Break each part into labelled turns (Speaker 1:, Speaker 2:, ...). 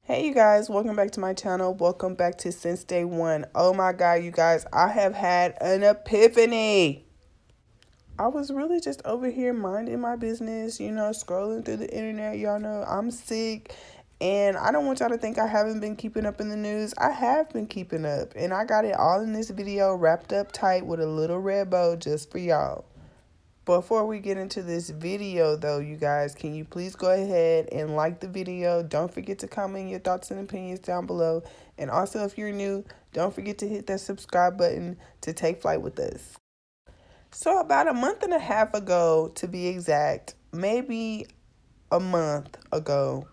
Speaker 1: Hey you guys, welcome back to my channel. Welcome back to Since Day One. Oh my god, you guys, I have had an epiphany. I was really just over here minding my business, scrolling through the internet. Y'all know I'm sick and I don't want y'all to think I haven't been keeping up in the news. I have been keeping up and I got it all in this video wrapped up tight with a little red bow just for y'all. Before we get into this video though, you guys, can you please go ahead and like the video? Don't forget to comment your thoughts and opinions down below. And also, if you're new, don't forget to hit that subscribe button to take flight with us. So about a month and a half ago, to be exact, maybe a month ago,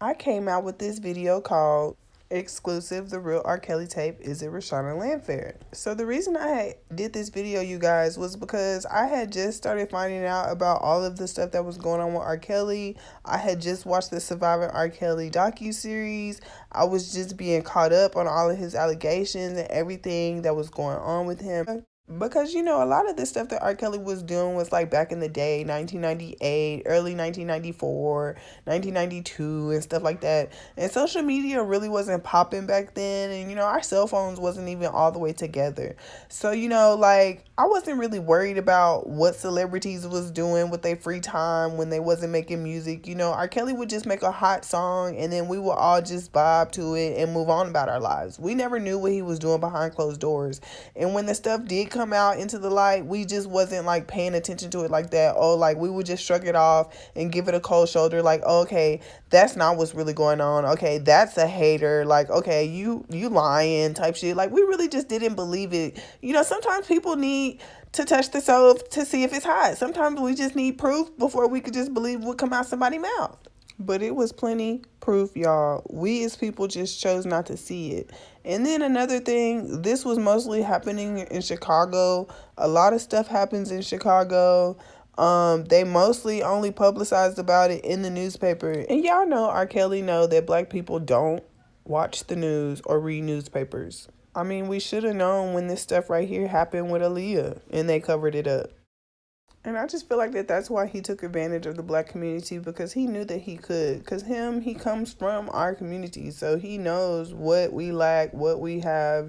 Speaker 1: I came out with this video called Exclusive, the real Rkelly tape, is it Rashonda Landfair? So the reason I did this video, you guys, was because I had just started finding out about all of the stuff that was going on with Rkelly. I had just watched the Surviving Rkelly docuseries. I was just being caught up on all of his allegations and everything that was going on with him. Because, a lot of the stuff that Rkelly was doing was like back in the day, 1998, early 1994, 1992 and stuff like that. And social media really wasn't popping back then. And, our cell phones wasn't even all the way together. So, I wasn't really worried about what celebrities was doing with their free time when they wasn't making music. Rkelly would just make a hot song and then we would all just vibe to it and move on about our lives. We never knew what he was doing behind closed doors. And when the stuff did come out into the light, we just wasn't like paying attention to it like that. We would just shrug it off and give it a cold shoulder, like, okay, that's not what's really going on. Okay, that's a hater. Like, okay, you lying type shit. Like, we really just didn't believe it. Sometimes people need to touch the stove to see if it's hot. Sometimes we just need proof before we could just believe what come out somebody's mouth. But it was plenty proof, y'all. We as people just chose not to see it. And then another thing, this was mostly happening in Chicago. A lot of stuff happens in Chicago. They mostly only publicized about it in the newspaper. And y'all know Rkelly know that black people don't watch the news or read newspapers. I mean, we should have known when this stuff right here happened with Aaliyah and they covered it up. And I just feel like that's why he took advantage of the black community, because he knew that he could. Because he comes from our community. So he knows what we lack, what we have,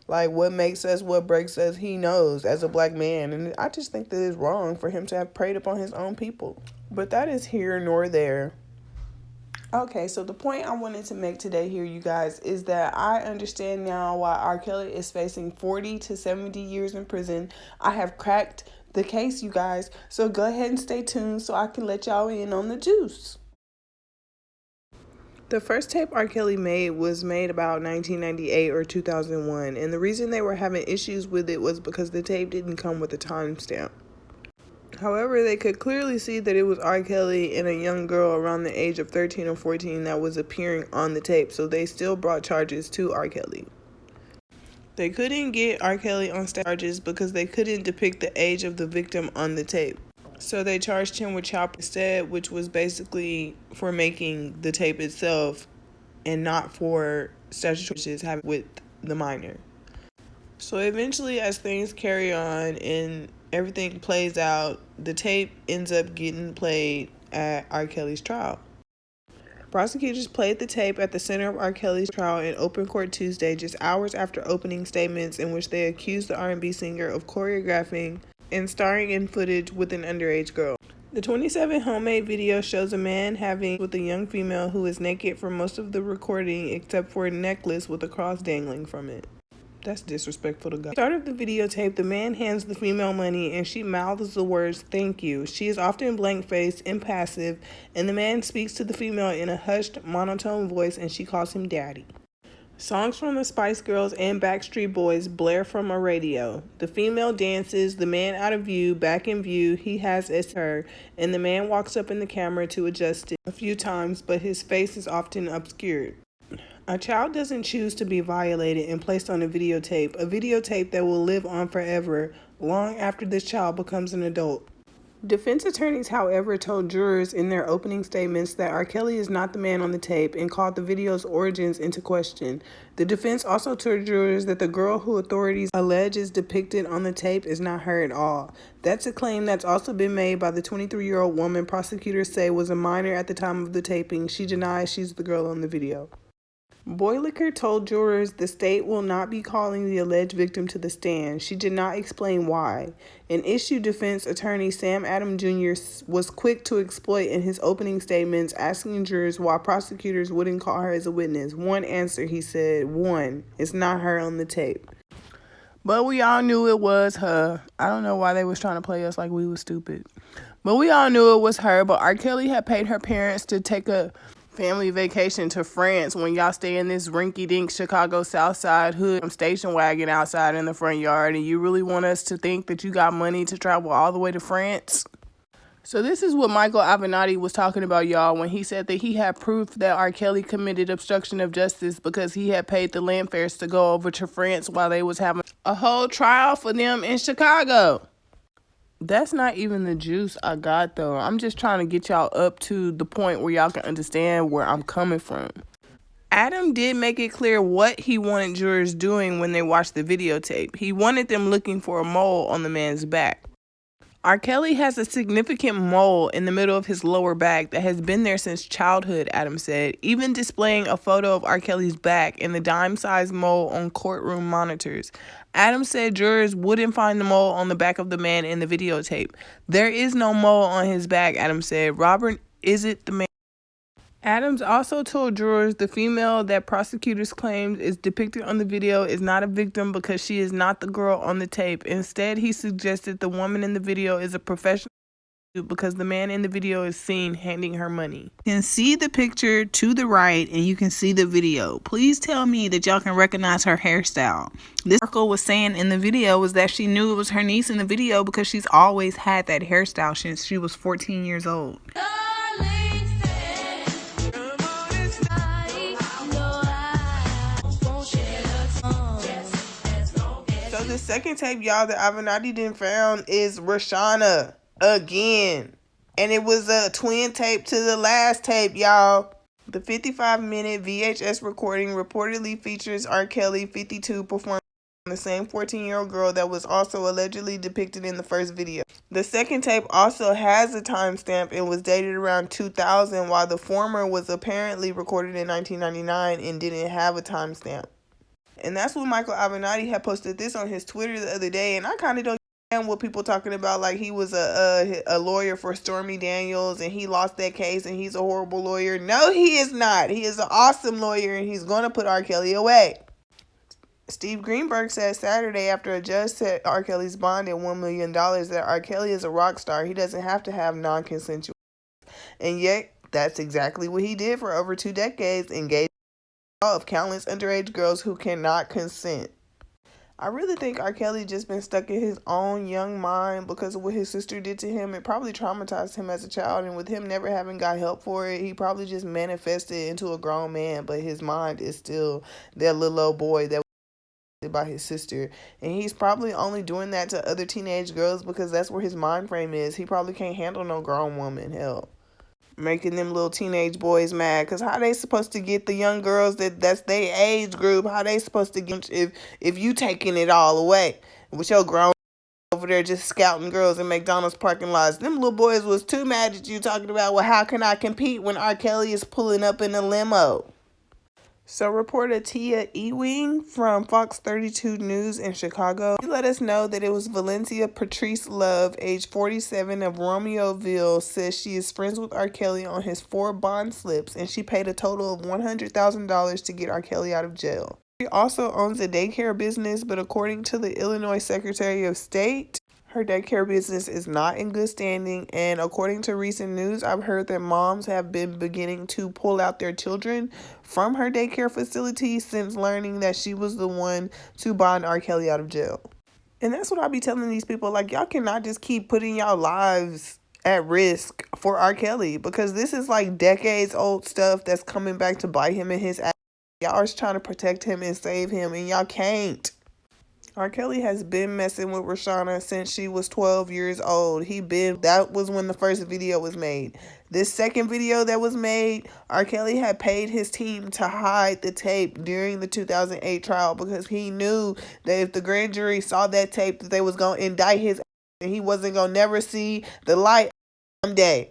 Speaker 1: like what makes us, what breaks us. He knows as a black man. And I just think that it's wrong for him to have preyed upon his own people. But that is here nor there. Okay, so the point I wanted to make today here, you guys, is that I understand now why Rkelly is facing 40 to 70 years in prison. I have cracked the case, you guys, so go ahead and stay tuned so I can let y'all in on the juice. The first tape Rkelly made was made about 1998 or 2001, and the reason they were having issues with it was because the tape didn't come with a timestamp. However, they could clearly see that it was Rkelly and a young girl around the age of 13 or 14 that was appearing on the tape, so they still brought charges to Rkelly. They couldn't get Rkelly on charges because they couldn't depict the age of the victim on the tape. So they charged him with child instead, which was basically for making the tape itself and not for statutory charges having with the minor. So eventually, as things carry on and everything plays out, the tape ends up getting played at Rkelly's trial. Prosecutors played the tape at the center of Rkelly's trial in open court Tuesday, just hours after opening statements in which they accused the R&B singer of choreographing and starring in footage with an underage girl. The 27 homemade video shows a man having with a young female who is naked for most of the recording except for a necklace with a cross dangling from it. That's disrespectful to God. At the start of the videotape, the man hands the female money and she mouths the words, "Thank you." She is often blank-faced, impassive, and the man speaks to the female in a hushed, monotone voice and she calls him daddy. Songs from the Spice Girls and Backstreet Boys blare from a radio. The female dances, the man out of view, back in view, he has it's her, and the man walks up in the camera to adjust it a few times, but his face is often obscured. A child doesn't choose to be violated and placed on a videotape that will live on forever, long after this child becomes an adult. Defense attorneys, however, told jurors in their opening statements that Rkelly is not the man on the tape and called the video's origins into question. The defense also told jurors that the girl who authorities allege is depicted on the tape is not her at all. That's a claim that's also been made by the 23-year-old woman prosecutors say was a minor at the time of the taping. She denies she's the girl on the video. Boylicker told jurors the state will not be calling the alleged victim to the stand. She did not explain why. An issue defense attorney Sam Adams Jr. was quick to exploit in his opening statements, asking jurors why prosecutors wouldn't call her as a witness. One answer, he said, one, it's not her on the tape. But we all knew it was her. I don't know why they was trying to play us like we was stupid. But we all knew it was her. But Rkelly had paid her parents to take a family vacation to France when y'all stay in this rinky-dink Chicago South Side hood station wagon outside in the front yard, and you really want us to think that you got money to travel all the way to France? So this is what Michael Avenatti was talking about, y'all, when he said that he had proof that Rkelly committed obstruction of justice because he had paid the Landfairs to go over to France while they was having a whole trial for them in Chicago. That's not even the juice I got, though. I'm just trying to get y'all up to the point where y'all can understand where I'm coming from. Adam did make it clear what he wanted jurors doing when they watched the videotape. He wanted them looking for a mole on the man's back. Rkelly has a significant mole in the middle of his lower back that has been there since childhood, Adam said, even displaying a photo of Rkelly's back and the dime-sized mole on courtroom monitors. Adam said jurors wouldn't find the mole on the back of the man in the videotape. There is no mole on his back, Adam said. Robert isn't the man. Adams also told jurors the female that prosecutors claimed is depicted on the video is not a victim because she is not the girl on the tape. Instead, he suggested the woman in the video is a professional because the man in the video is seen handing her money. You can see the picture to the right and you can see the video. Please tell me that y'all can recognize her hairstyle. This girl was saying in the video was that she knew it was her niece in the video because she's always had that hairstyle since she was 14 years old. So the second tape, y'all, that Avenatti didn't found is Rashonda again. And it was a twin tape to the last tape, y'all. The 55-minute VHS recording reportedly features Rkelly, 52, performing the same 14-year-old girl that was also allegedly depicted in the first video. The second tape also has a timestamp and was dated around 2000, while the former was apparently recorded in 1999 and didn't have a timestamp. And that's what Michael Avenatti had posted this on his Twitter the other day, and I kind of don't understand what people talking about, like he was a lawyer for Stormy Daniels and he lost that case and he's a horrible lawyer. No, he is not. He is an awesome lawyer and he's going to put Rkelly away. Steve Greenberg said Saturday after a judge set Rkelly's bond at $1 million that Rkelly is a rock star. He doesn't have to have non-consensual. And yet, that's exactly what he did for over 2 decades, engaged of countless underage girls who cannot consent. I really think Rkelly just been stuck in his own young mind because of what his sister did to him. It probably traumatized him as a child, and with him never having got help for it, he probably just manifested into a grown man, but his mind is still that little old boy that was by his sister, and he's probably only doing that to other teenage girls because that's where his mind frame is. He probably can't handle no grown woman. Hell, making them little teenage boys mad, because how they supposed to get the young girls that's their age group? How they supposed to get if you taking it all away with your grown over there just scouting girls in McDonald's parking lots? Them little boys was too mad at you talking about, well, how can I compete when Rkelly is pulling up in a limo? So reporter Tia Ewing from Fox 32 News in Chicago, she let us know that it was Valencia Patrice Love, age 47, of Romeoville, says she is friends with Rkelly on his 4 bond slips, and she paid a total of $100,000 to get Rkelly out of jail. She also owns a daycare business, but according to the Illinois Secretary of State, her daycare business is not in good standing, and according to recent news, I've heard that moms have been beginning to pull out their children from her daycare facility since learning that she was the one to bond Rkelly out of jail. And that's what I be telling these people, like, y'all cannot just keep putting y'all lives at risk for Rkelly, because this is like decades old stuff that's coming back to bite him in his ass. Y'all are trying to protect him and save him, and y'all can't. Rkelly has been messing with Rashonda since she was 12 years old. That was when the first video was made. This second video that was made, Rkelly had paid his team to hide the tape during the 2008 trial because he knew that if the grand jury saw that tape, that they was going to indict his ass and he wasn't going to never see the light someday.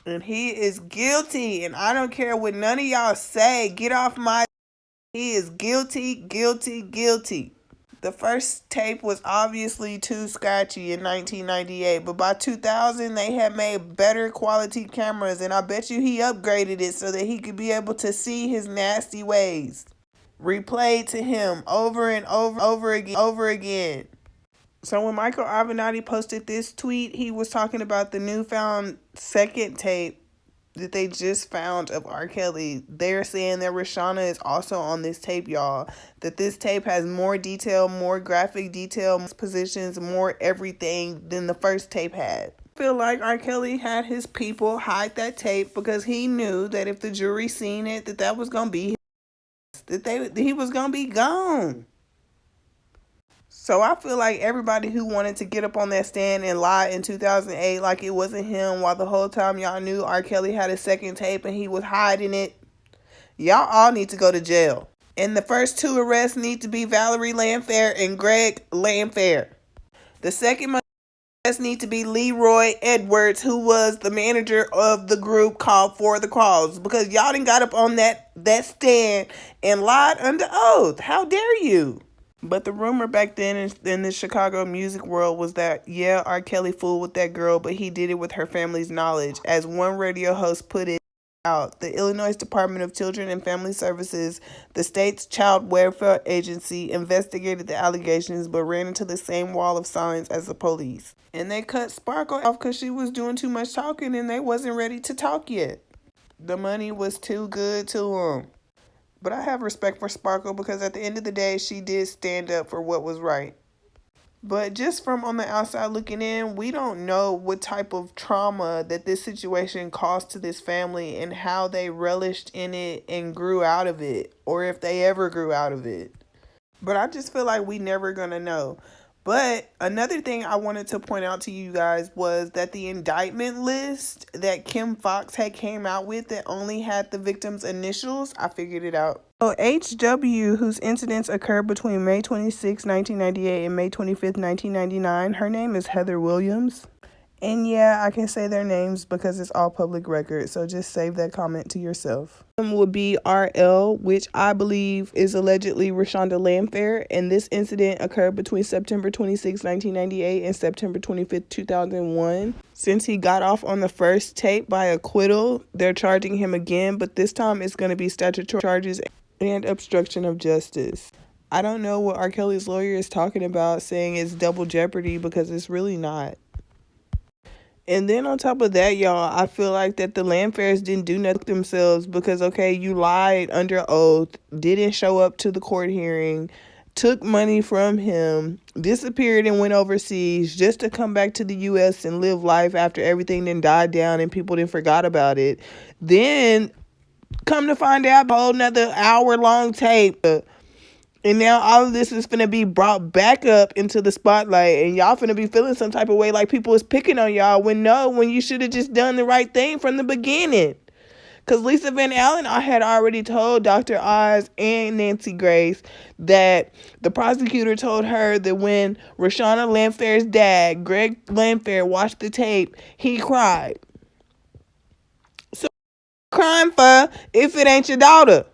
Speaker 1: And he is guilty, and I don't care what none of y'all say. Get off my... He is guilty, guilty, guilty. The first tape was obviously too scratchy in 1998, but by 2000 they had made better quality cameras, and I bet you he upgraded it so that he could be able to see his nasty ways replayed to him over and over again. So when Michael Avenatti posted this tweet, he was talking about the newfound second tape that they just found of Rkelly. They're saying that Rashonda is also on this tape, y'all. That this tape has more detail, more graphic detail, more positions, more everything than the first tape had. I feel like Rkelly had his people hide that tape because he knew that if the jury seen it, that was gonna be he was gonna be gone. So I feel like everybody who wanted to get up on that stand and lie in 2008 like it wasn't him, while the whole time y'all knew Rkelly had a second tape and he was hiding it, y'all all need to go to jail. And the first two arrests need to be Valerie Landfair and Greg Landfair. The second arrest need to be Leroy Edwards, who was the manager of the group called For the Cause, because y'all done got up on that stand and lied under oath. How dare you? But the rumor back then in the Chicago music world was that, yeah, Rkelly fooled with that girl, but he did it with her family's knowledge. As one radio host put it out, the Illinois Department of Children and Family Services, the state's child welfare agency, investigated the allegations but ran into the same wall of silence as the police. And they cut Sparkle off because she was doing too much talking and they wasn't ready to talk yet. The money was too good to them. But I have respect for Sparkle because at the end of the day, she did stand up for what was right. But just from on the outside looking in, we don't know what type of trauma that this situation caused to this family and how they relished in it and grew out of it, or if they ever grew out of it. But I just feel like we never gonna know. But another thing I wanted to point out to you guys was that the indictment list that Kim Fox had came out with that only had the victim's initials, I figured it out. So HW, whose incidents occurred between May 26, 1998 and May 25th, 1999, her name is Heather Williams. And yeah, I can say their names because it's all public record, so just save that comment to yourself. Would be RL, which I believe is allegedly Rashonda Landfair, and this incident occurred between September 26, 1998 and September 25th, 2001. Since he got off on the first tape by acquittal, they're charging him again, but this time it's going to be statutory charges and obstruction of justice. I don't know what Rkelly's lawyer is talking about, saying it's double jeopardy, because it's really not. And then on top of that, y'all, I feel like that the Landfairs didn't do nothing themselves because, okay, you lied under oath, didn't show up to the court hearing, took money from him, disappeared and went overseas just to come back to the U.S. and live life after everything then died down and people then forgot about it. Then come to find out, a whole nother hour-long tape. And now all of this is finna be brought back up into the spotlight, and y'all finna be feeling some type of way like people is picking on y'all when you should have just done the right thing from the beginning. Because Lisa Van Allen, I had already told Dr. Oz and Nancy Grace that the prosecutor told her that when Rashonda Landfair's dad, Greg Landfair, watched the tape, he cried. So crying for if it ain't your daughter?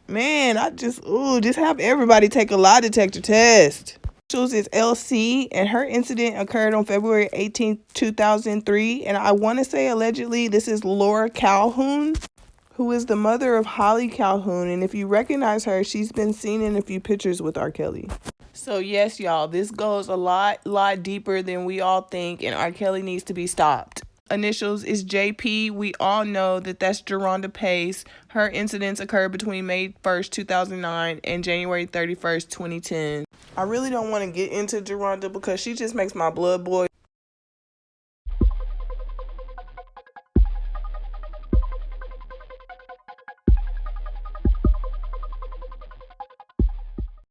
Speaker 1: Man, just have everybody take a lie detector test. Is LC, and her incident occurred on February 18th, 2003. And I want to say allegedly this is Laura Calhoun, who is the mother of Holly Calhoun. And if you recognize her, she's been seen in a few pictures with Rkelly. So yes, y'all, this goes a lot deeper than we all think, and Rkelly needs to be stopped. Initials is JP. We all know that that's Geronda Pace. Her incidents occurred between May 1st, 2009 and January 31st, 2010. I really don't want to get into Geronda because she just makes my blood boil.